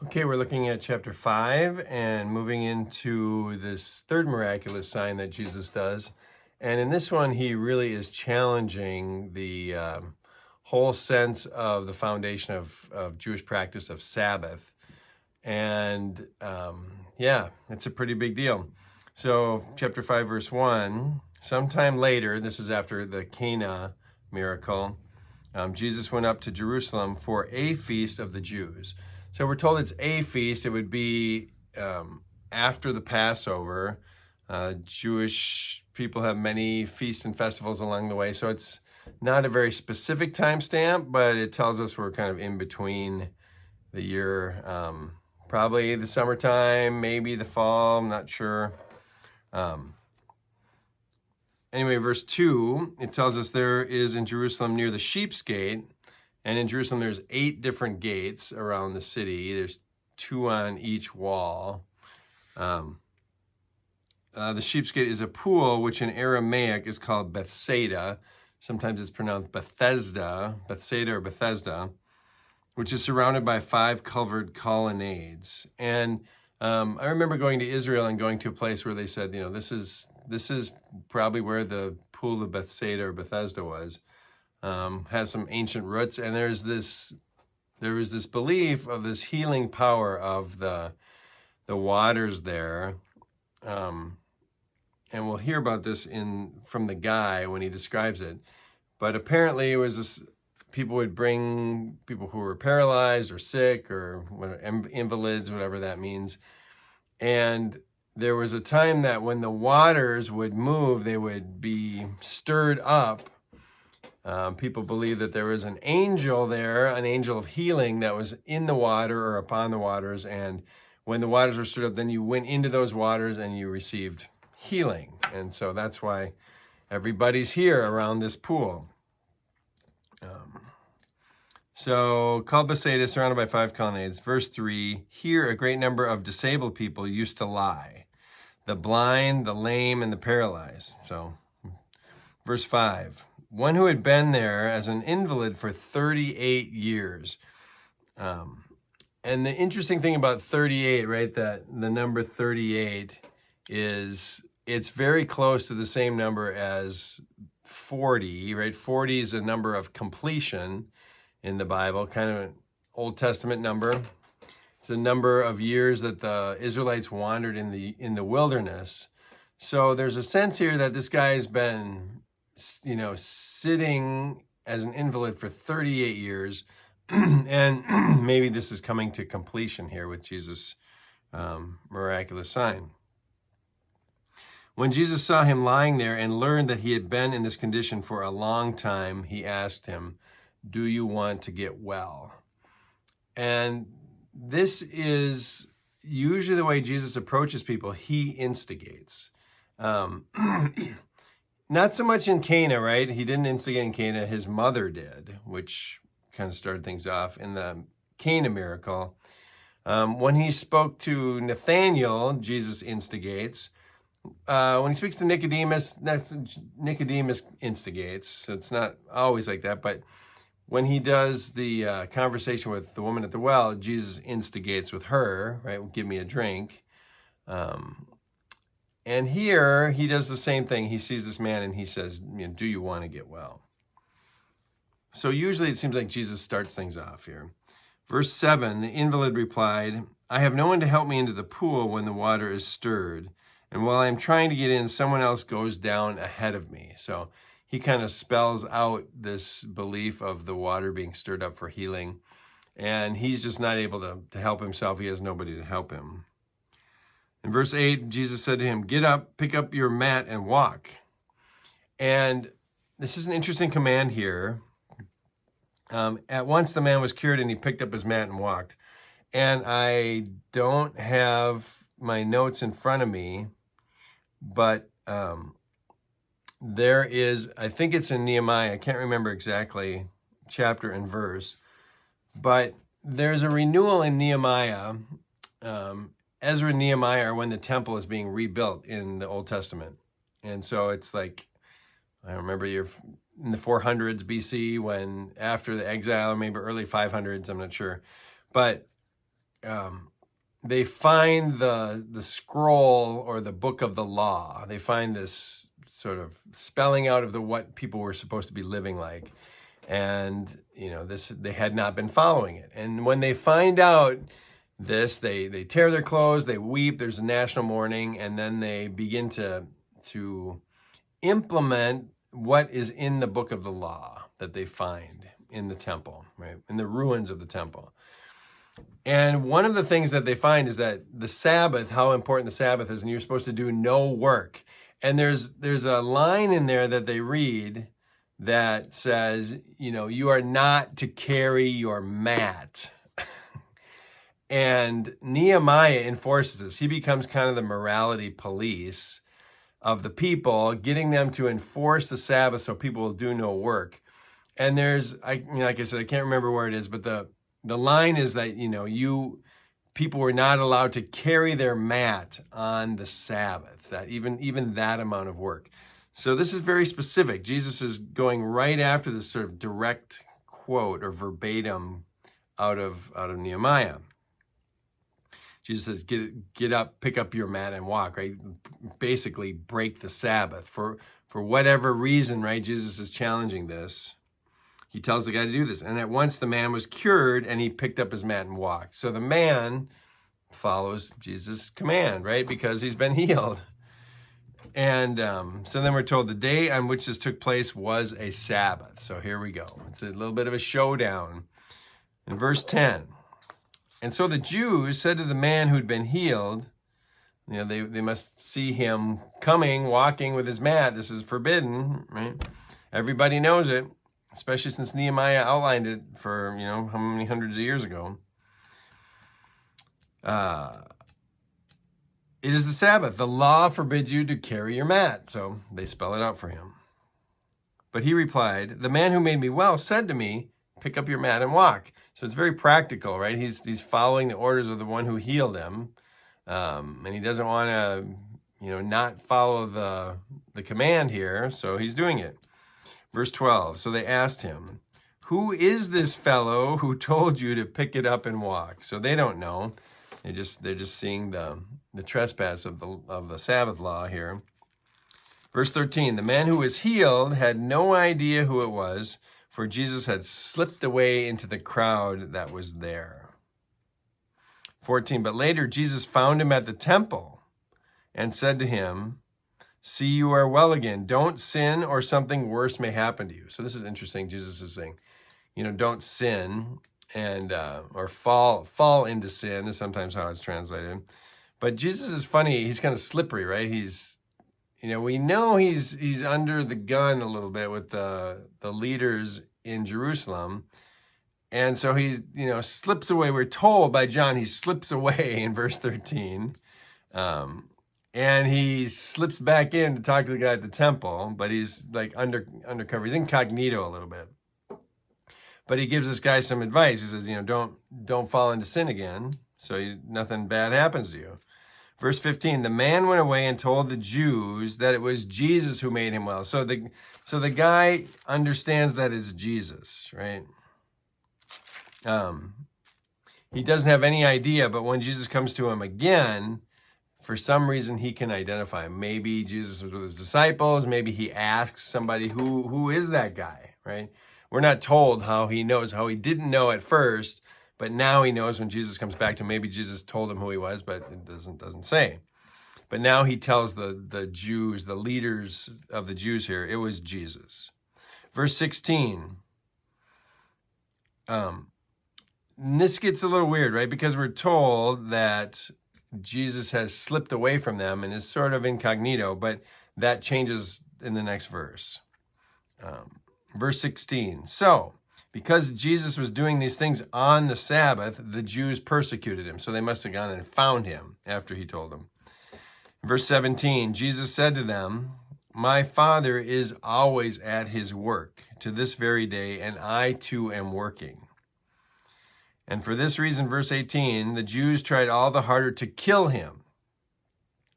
Okay, we're looking at chapter 5 and moving into this third miraculous sign that Jesus does. And in this one, he really is challenging the whole sense of the foundation of Jewish practice of Sabbath. And yeah, it's a pretty big deal. So, chapter 5, verse 1, sometime later, this is after the Cana miracle, Jesus went up to Jerusalem for a feast of the Jews. So we're told it's a feast. It would be after the Passover. Jewish people have many feasts and festivals along the way. So it's not a very specific timestamp, but it tells us we're kind of in between the year. Probably the summertime, maybe the fall, I'm not sure. Anyway, verse 2, it tells us there is in Jerusalem near the Sheep's Gate, and in Jerusalem there's 8 different gates around the city. There's 2 on each wall. The Sheep's Gate is a pool which in Aramaic is called Bethsaida. Sometimes it's pronounced Bethesda, Bethsaida or Bethesda, which is surrounded by 5 covered colonnades. And I remember going to Israel and going to a place where they said, you know, this is probably where the Pool of Bethesda or Bethesda was. Has some ancient roots, and there was this belief of this healing power of the waters there. And we'll hear about this from the guy when he describes it. But apparently it was this, people would bring people who were paralyzed or sick or invalids, whatever that means. And there was a time that when the waters would move, they would be stirred up. People believe that there was an angel there, an angel of healing that was in the water or upon the waters. And when the waters were stirred up, then you went into those waters and you received healing. And so that's why everybody's here around this pool. So, called Bethsaida, surrounded by 5 colonnades. Verse 3, here a great number of disabled people used to lie. The blind, the lame, and the paralyzed. So, verse 5, one who had been there as an invalid for 38 years. And the interesting thing about 38, right, that the number 38 is, it's very close to the same number as 40, right? 40 is a number of completion in the Bible, kind of an Old Testament number. It's a number of years that the Israelites wandered in the wilderness. So there's a sense here that this guy's been, you know, sitting as an invalid for 38 years, and maybe this is coming to completion here with Jesus' miraculous sign. When Jesus saw him lying there and learned that he had been in this condition for a long time, he asked him, do you want to get well? And this is usually the way Jesus approaches people. He instigates. Not so much in Cana, right? He didn't instigate in Cana. His mother did, which kind of started things off in the Cana miracle. When he spoke to Nathanael, Jesus instigates. When he speaks to Nicodemus, Nicodemus instigates. So it's not always like that, but when he does the conversation with the woman at the well, Jesus instigates with her, right? Give me a drink. And here he does the same thing. He sees this man and he says, you know, do you want to get well? So usually it seems like Jesus starts things off here. Verse 7, the invalid replied, I have no one to help me into the pool when the water is stirred. And while I'm trying to get in, someone else goes down ahead of me. So he kind of spells out this belief of the water being stirred up for healing. And he's just not able to help himself. He has nobody to help him. In verse 8, Jesus said to him, get up, pick up your mat, and walk. And this is an interesting command here. At once the man was cured, and he picked up his mat and walked. And I don't have my notes in front of me, but there is, I think it's in Nehemiah, I can't remember exactly chapter and verse, but there's a renewal in Nehemiah. Ezra and Nehemiah are when the temple is being rebuilt in the Old Testament. And so it's like, I remember you're in the 400s BC, when after the exile, or maybe early 500s, I'm not sure. But they find the scroll or the book of the law. They find this sort of spelling out of what people were supposed to be living like. And, they had not been following it. And when they find out this, they tear their clothes, they weep, there's a national mourning, and then they begin to implement what is in the book of the law that they find in the temple, right? In the ruins of the temple. And one of the things that they find is that the Sabbath, how important the Sabbath is, and you're supposed to do no work. And there's a line in there that they read that says, you are not to carry your mat. And Nehemiah enforces this. He becomes kind of the morality police of the people, getting them to enforce the Sabbath so people will do no work. And like I said, I can't remember where it is, but the line is that, people were not allowed to carry their mat on the Sabbath, that even that amount of work. So this is very specific. Jesus is going right after this sort of direct quote or verbatim out of Nehemiah. Jesus says, get up, pick up your mat and walk, right? Basically break the Sabbath. For whatever reason, right, Jesus is challenging this. He tells the guy to do this. And at once the man was cured and he picked up his mat and walked. So the man follows Jesus' command, right? Because he's been healed. And so then we're told the day on which this took place was a Sabbath. So here we go. It's a little bit of a showdown. In verse 10, and so the Jews said to the man who'd been healed, they must see him coming, walking with his mat. This is forbidden, right? Everybody knows it, especially since Nehemiah outlined it for, how many hundreds of years ago. It is the Sabbath. The law forbids you to carry your mat. So they spell it out for him. But he replied, the man who made me well said to me, pick up your mat and walk. So it's very practical, right? He's following the orders of the one who healed him. And he doesn't want to, not follow the command here. So he's doing it. Verse 12, so they asked him, who is this fellow who told you to pick it up and walk? So they don't know. They're just seeing the trespass of the Sabbath law here. Verse 13, the man who was healed had no idea who it was, for Jesus had slipped away into the crowd that was there. 14, but later Jesus found him at the temple and said to him, see, you are well again. Don't sin or something worse may happen to you. So this is interesting. Jesus is saying, don't sin and or fall into sin is sometimes how it's translated. But Jesus is funny. He's kind of slippery, right? We know he's under the gun a little bit with the leaders in Jerusalem. And so he, slips away. We're told by John, he slips away in verse 13. And he slips back in to talk to the guy at the temple, but he's like undercover. He's incognito a little bit. But he gives this guy some advice. He says, don't fall into sin again, so nothing bad happens to you. Verse 15, the man went away and told the Jews that it was Jesus who made him well. So the guy understands that it's Jesus, right? He doesn't have any idea, but when Jesus comes to him again, for some reason he can identify him. Maybe Jesus was with his disciples. Maybe he asks somebody, who is that guy, right? We're not told how he knows, how he didn't know at first, but now he knows when Jesus comes back to him. Maybe Jesus told him who he was, but it doesn't say. But now he tells the Jews, the leaders of the Jews here, it was Jesus. Verse 16. This gets a little weird, right? Because we're told that Jesus has slipped away from them and is sort of incognito, but that changes in the next verse. Verse 16, so because Jesus was doing these things on the Sabbath, the Jews persecuted him. So they must have gone and found him after he told them. Verse 17, Jesus said to them, my Father is always at his work to this very day, and I too am working. And for this reason, verse 18, the Jews tried all the harder to kill him.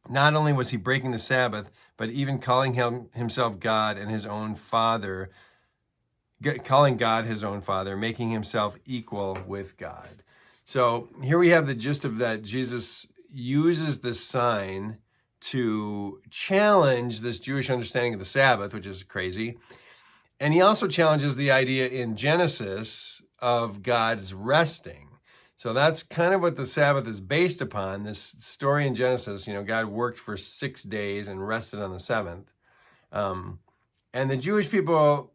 Not only was he breaking the Sabbath, but even calling himself God and his own Father, calling God his own Father, making himself equal with God. So here we have the gist of that. Jesus uses this sign to challenge this Jewish understanding of the Sabbath, which is crazy. And he also challenges the idea in Genesis of God's resting. So that's kind of what the Sabbath is based upon. This story in Genesis, God worked for 6 days and rested on the seventh. And the Jewish people,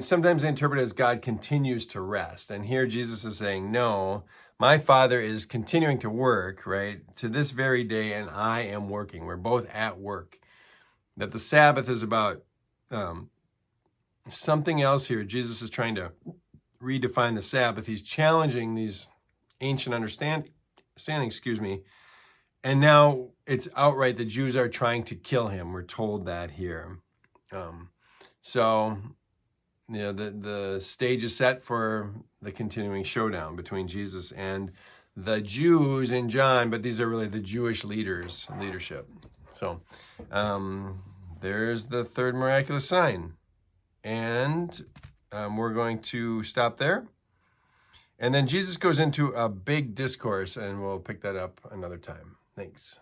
sometimes they interpret it as God continues to rest. And here Jesus is saying, no, my Father is continuing to work, right, to this very day, and I am working. We're both at work. That the Sabbath is about something else here. Jesus is trying to redefine the Sabbath. He's challenging these ancient understanding, and now it's outright the Jews are trying to kill him. We're told that here. So the stage is set for the continuing showdown between Jesus and the Jews in John, but these are really the Jewish leadership. So there's the third miraculous sign. And we're going to stop there. And then Jesus goes into a big discourse, and we'll pick that up another time. Thanks.